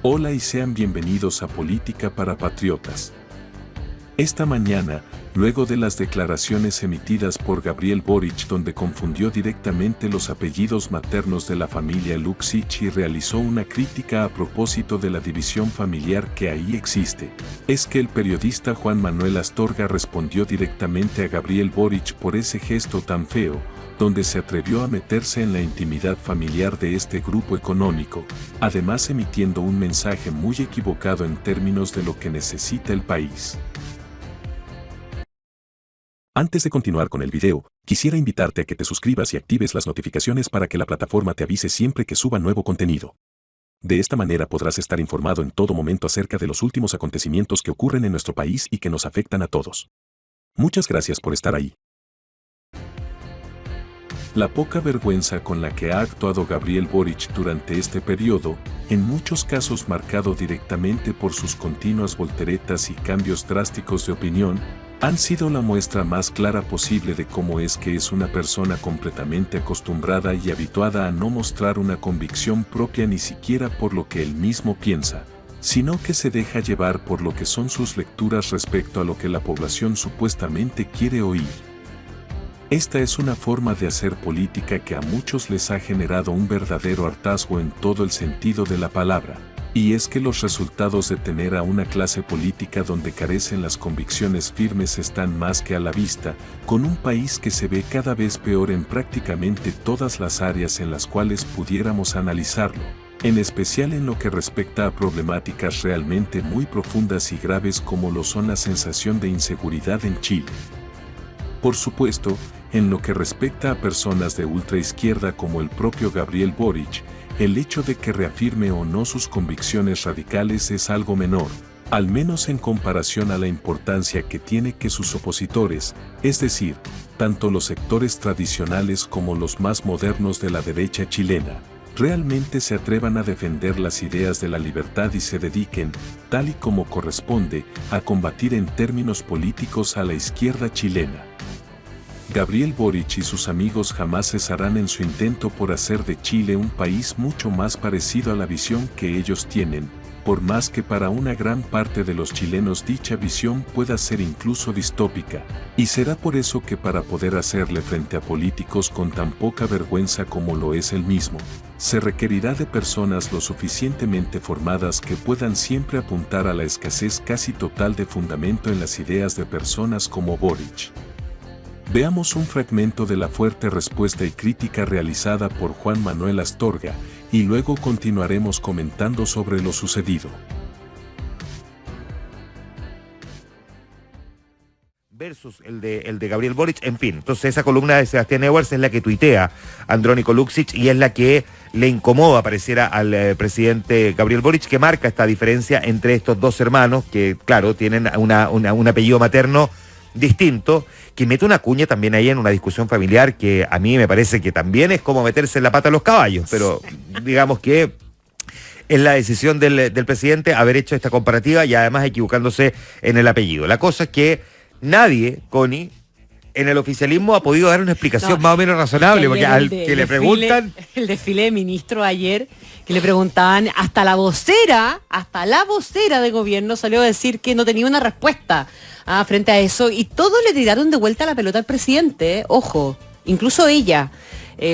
Hola y sean bienvenidos a Política para Patriotas. Esta mañana, luego de las declaraciones emitidas por Gabriel Boric donde confundió directamente los apellidos maternos de la familia Luksic y realizó una crítica a propósito de la división familiar que ahí existe, es que el periodista Juan Manuel Astorga respondió directamente a Gabriel Boric por ese gesto tan feo, donde se atrevió a meterse en la intimidad familiar de este grupo económico, además emitiendo un mensaje muy equivocado en términos de lo que necesita el país. Antes de continuar con el video, quisiera invitarte a que te suscribas y actives las notificaciones para que la plataforma te avise siempre que suba nuevo contenido. De esta manera podrás estar informado en todo momento acerca de los últimos acontecimientos que ocurren en nuestro país y que nos afectan a todos. Muchas gracias por estar ahí. La poca vergüenza con la que ha actuado Gabriel Boric durante este periodo, en muchos casos marcado directamente por sus continuas volteretas y cambios drásticos de opinión, han sido la muestra más clara posible de cómo es que es una persona completamente acostumbrada y habituada a no mostrar una convicción propia ni siquiera por lo que él mismo piensa, sino que se deja llevar por lo que son sus lecturas respecto a lo que la población supuestamente quiere oír. Esta es una forma de hacer política que a muchos les ha generado un verdadero hartazgo en todo el sentido de la palabra, y es que los resultados de tener a una clase política donde carecen las convicciones firmes están más que a la vista, con un país que se ve cada vez peor en prácticamente todas las áreas en las cuales pudiéramos analizarlo, en especial en lo que respecta a problemáticas realmente muy profundas y graves como lo son la sensación de inseguridad en Chile. Por supuesto, en lo que respecta a personas de ultraizquierda como el propio Gabriel Boric, el hecho de que reafirme o no sus convicciones radicales es algo menor, al menos en comparación a la importancia que tiene que sus opositores, es decir, tanto los sectores tradicionales como los más modernos de la derecha chilena, realmente se atrevan a defender las ideas de la libertad y se dediquen, tal y como corresponde, a combatir en términos políticos a la izquierda chilena. Gabriel Boric y sus amigos jamás cesarán en su intento por hacer de Chile un país mucho más parecido a la visión que ellos tienen, por más que para una gran parte de los chilenos dicha visión pueda ser incluso distópica, y será por eso que para poder hacerle frente a políticos con tan poca vergüenza como lo es él mismo, se requerirá de personas lo suficientemente formadas que puedan siempre apuntar a la escasez casi total de fundamento en las ideas de personas como Boric. Veamos un fragmento de la fuerte respuesta y crítica realizada por Juan Manuel Astorga, y luego continuaremos comentando sobre lo sucedido. Versus el de Gabriel Boric, en fin. Entonces esa columna de Sebastián Ewers es la que tuitea Andrónico Luksic y es la que le incomoda, pareciera, al presidente Gabriel Boric, que marca esta diferencia entre estos dos hermanos que, claro, tienen un apellido materno distinto, que mete una cuña también ahí en una discusión familiar que a mí me parece que también es como meterse en la pata a los caballos, pero digamos que es la decisión del presidente haber hecho esta comparativa y además equivocándose en el apellido. La cosa es que nadie, Connie, en el oficialismo ha podido dar una explicación más o menos razonable, porque al que le preguntan... El desfile de ministros ayer, que le preguntaban, hasta la vocera de gobierno salió a decir que no tenía una respuesta frente a eso, y todos le tiraron de vuelta la pelota al presidente, ojo, incluso ella.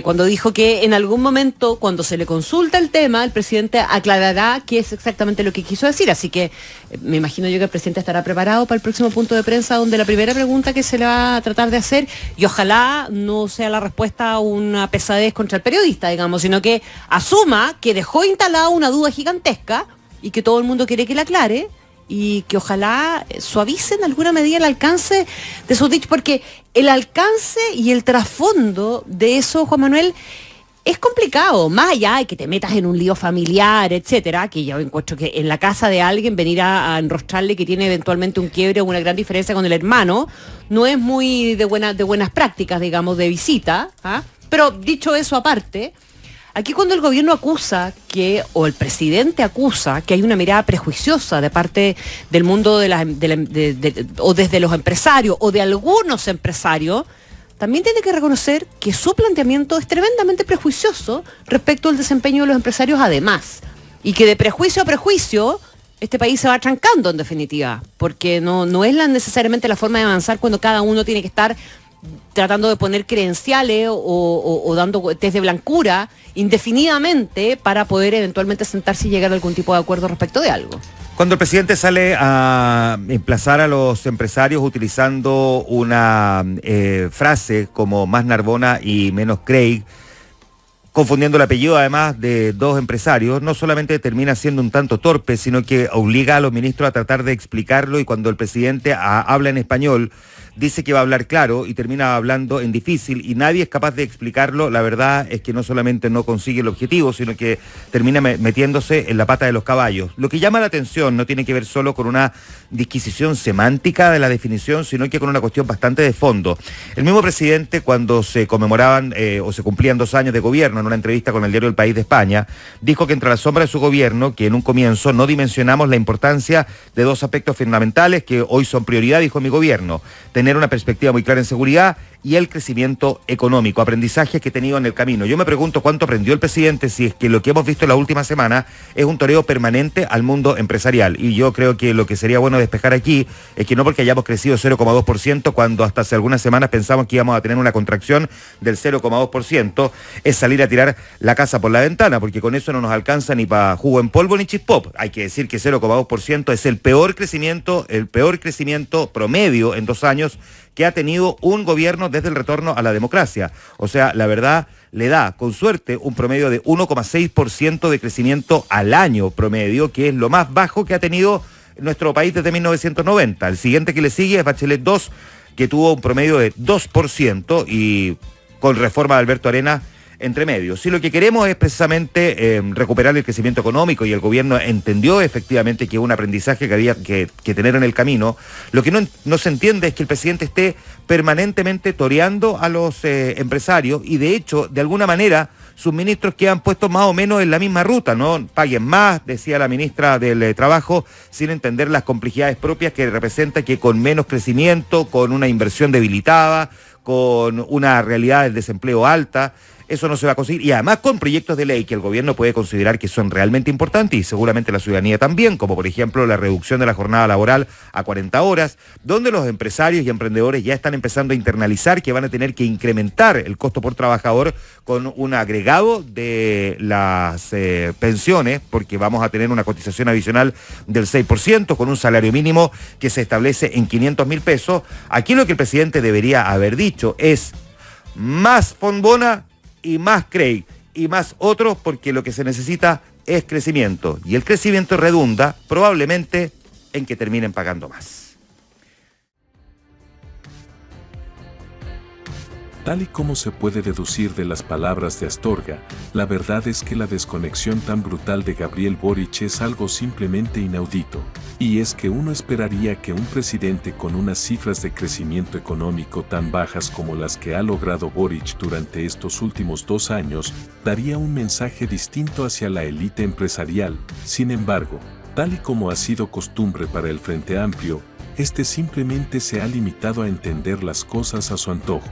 Cuando dijo que en algún momento, cuando se le consulta el tema, el presidente aclarará qué es exactamente lo que quiso decir. Así que me imagino yo que el presidente estará preparado para el próximo punto de prensa, donde la primera pregunta que se le va a tratar de hacer, y ojalá no sea la respuesta una pesadez contra el periodista, digamos, sino que asuma que dejó instalada una duda gigantesca y que todo el mundo quiere que la aclare, y que ojalá suavice en alguna medida el alcance de sus dichos, porque el alcance y el trasfondo de eso, Juan Manuel, es complicado, más allá de que te metas en un lío familiar, etcétera, que yo encuentro que en la casa de alguien venir a enrostrarle que tiene eventualmente un quiebre o una gran diferencia con el hermano, no es muy de buenas prácticas, digamos, de visita, pero dicho eso aparte, aquí cuando el gobierno acusa o el presidente acusa que hay una mirada prejuiciosa de parte del mundo o desde los empresarios o de algunos empresarios, también tiene que reconocer que su planteamiento es tremendamente prejuicioso respecto al desempeño de los empresarios, además. Y que de prejuicio a prejuicio este país se va trancando en definitiva, porque no es necesariamente la forma de avanzar cuando cada uno tiene que estar tratando de poner credenciales o dando test de blancura indefinidamente para poder eventualmente sentarse y llegar a algún tipo de acuerdo respecto de algo. Cuando el presidente sale a emplazar a los empresarios utilizando una frase como más Narbona y menos Craig, confundiendo el apellido además de dos empresarios, no solamente termina siendo un tanto torpe, sino que obliga a los ministros a tratar de explicarlo, y cuando el presidente habla en español, dice que va a hablar claro y termina hablando en difícil y nadie es capaz de explicarlo. La verdad es que no solamente no consigue el objetivo, sino que termina metiéndose en la pata de los caballos. Lo que llama la atención no tiene que ver solo con una disquisición semántica de la definición, sino que con una cuestión bastante de fondo. El mismo presidente, cuando se conmemoraban o se cumplían 2 años de gobierno, en una entrevista con el diario El País de España, dijo que entre la sombra de su gobierno, que en un comienzo no dimensionamos la importancia de 2 aspectos fundamentales que hoy son prioridad, dijo mi gobierno: tener una perspectiva muy clara en seguridad y el crecimiento económico, aprendizajes que he tenido en el camino. Yo me pregunto cuánto aprendió el presidente si es que lo que hemos visto en la última semana es un toreo permanente al mundo empresarial. Y yo creo que lo que sería bueno despejar aquí es que no porque hayamos crecido 0,2% cuando hasta hace algunas semanas pensamos que íbamos a tener una contracción del 0,2%, es salir a tirar la casa por la ventana, porque con eso no nos alcanza ni para jugo en polvo ni chispop. Hay que decir que 0,2% es el peor crecimiento promedio en 2 años que ha tenido un gobierno desde el retorno a la democracia. O sea, la verdad le da, con suerte, un promedio de 1,6% de crecimiento al año promedio, que es lo más bajo que ha tenido nuestro país desde 1990. El siguiente que le sigue es Bachelet 2, que tuvo un promedio de 2% y con reforma de Alberto Arena entre medio. Si lo que queremos es precisamente recuperar el crecimiento económico y el gobierno entendió efectivamente que es un aprendizaje que había que tener en el camino, lo que no se entiende es que el presidente esté permanentemente toreando a los empresarios y de hecho, de alguna manera, sus ministros quedan puestos más o menos en la misma ruta, ¿no? Paguen más, decía la ministra del Trabajo, sin entender las complejidades propias que representa que con menos crecimiento, con una inversión debilitada, con una realidad del desempleo alta, eso no se va a conseguir, y además con proyectos de ley que el gobierno puede considerar que son realmente importantes y seguramente la ciudadanía también, como por ejemplo la reducción de la jornada laboral a 40 horas, donde los empresarios y emprendedores ya están empezando a internalizar que van a tener que incrementar el costo por trabajador con un agregado de las pensiones, porque vamos a tener una cotización adicional del 6%, con un salario mínimo que se establece en 500.000 pesos. Aquí lo que el presidente debería haber dicho es más Fontbona y más Craig y más otros, porque lo que se necesita es crecimiento y el crecimiento redunda probablemente en que terminen pagando más. Tal y como se puede deducir de las palabras de Astorga, la verdad es que la desconexión tan brutal de Gabriel Boric es algo simplemente inaudito. Y es que uno esperaría que un presidente con unas cifras de crecimiento económico tan bajas como las que ha logrado Boric durante estos últimos 2 años, daría un mensaje distinto hacia la élite empresarial. Sin embargo, tal y como ha sido costumbre para el Frente Amplio, este simplemente se ha limitado a entender las cosas a su antojo.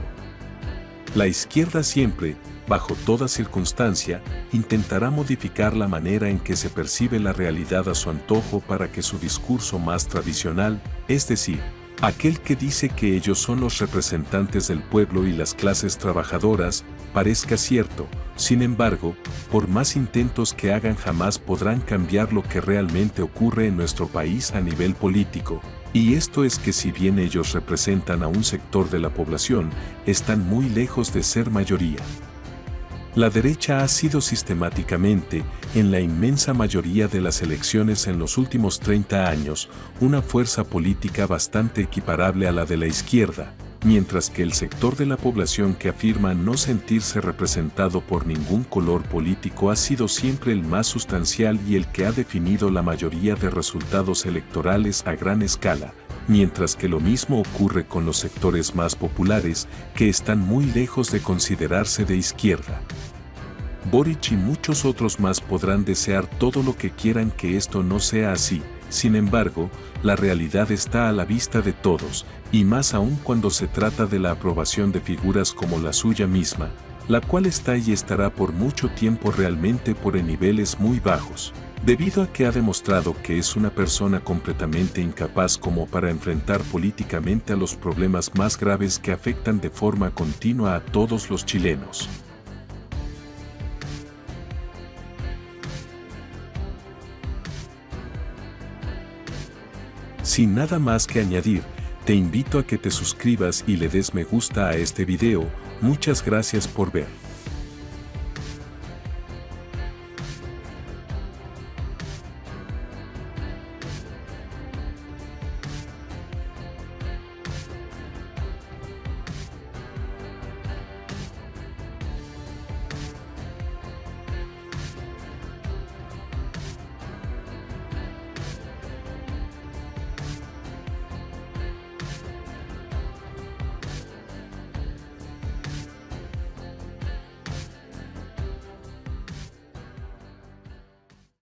La izquierda siempre, bajo toda circunstancia, intentará modificar la manera en que se percibe la realidad a su antojo para que su discurso más tradicional, es decir, aquel que dice que ellos son los representantes del pueblo y las clases trabajadoras, parezca cierto. Sin embargo, por más intentos que hagan jamás podrán cambiar lo que realmente ocurre en nuestro país a nivel político. Y esto es que si bien ellos representan a un sector de la población, están muy lejos de ser mayoría. La derecha ha sido sistemáticamente, en la inmensa mayoría de las elecciones en los últimos 30 años, una fuerza política bastante equiparable a la de la izquierda, mientras que el sector de la población que afirma no sentirse representado por ningún color político ha sido siempre el más sustancial y el que ha definido la mayoría de resultados electorales a gran escala, mientras que lo mismo ocurre con los sectores más populares, que están muy lejos de considerarse de izquierda. Boric y muchos otros más podrán desear todo lo que quieran que esto no sea así. Sin embargo, la realidad está a la vista de todos, y más aún cuando se trata de la aprobación de figuras como la suya misma, la cual está y estará por mucho tiempo realmente por en niveles muy bajos. debido a que ha demostrado que es una persona completamente incapaz como para enfrentar políticamente a los problemas más graves que afectan de forma continua a todos los chilenos. Sin nada más que añadir, te invito a que te suscribas y le des me gusta a este video. Muchas gracias por ver.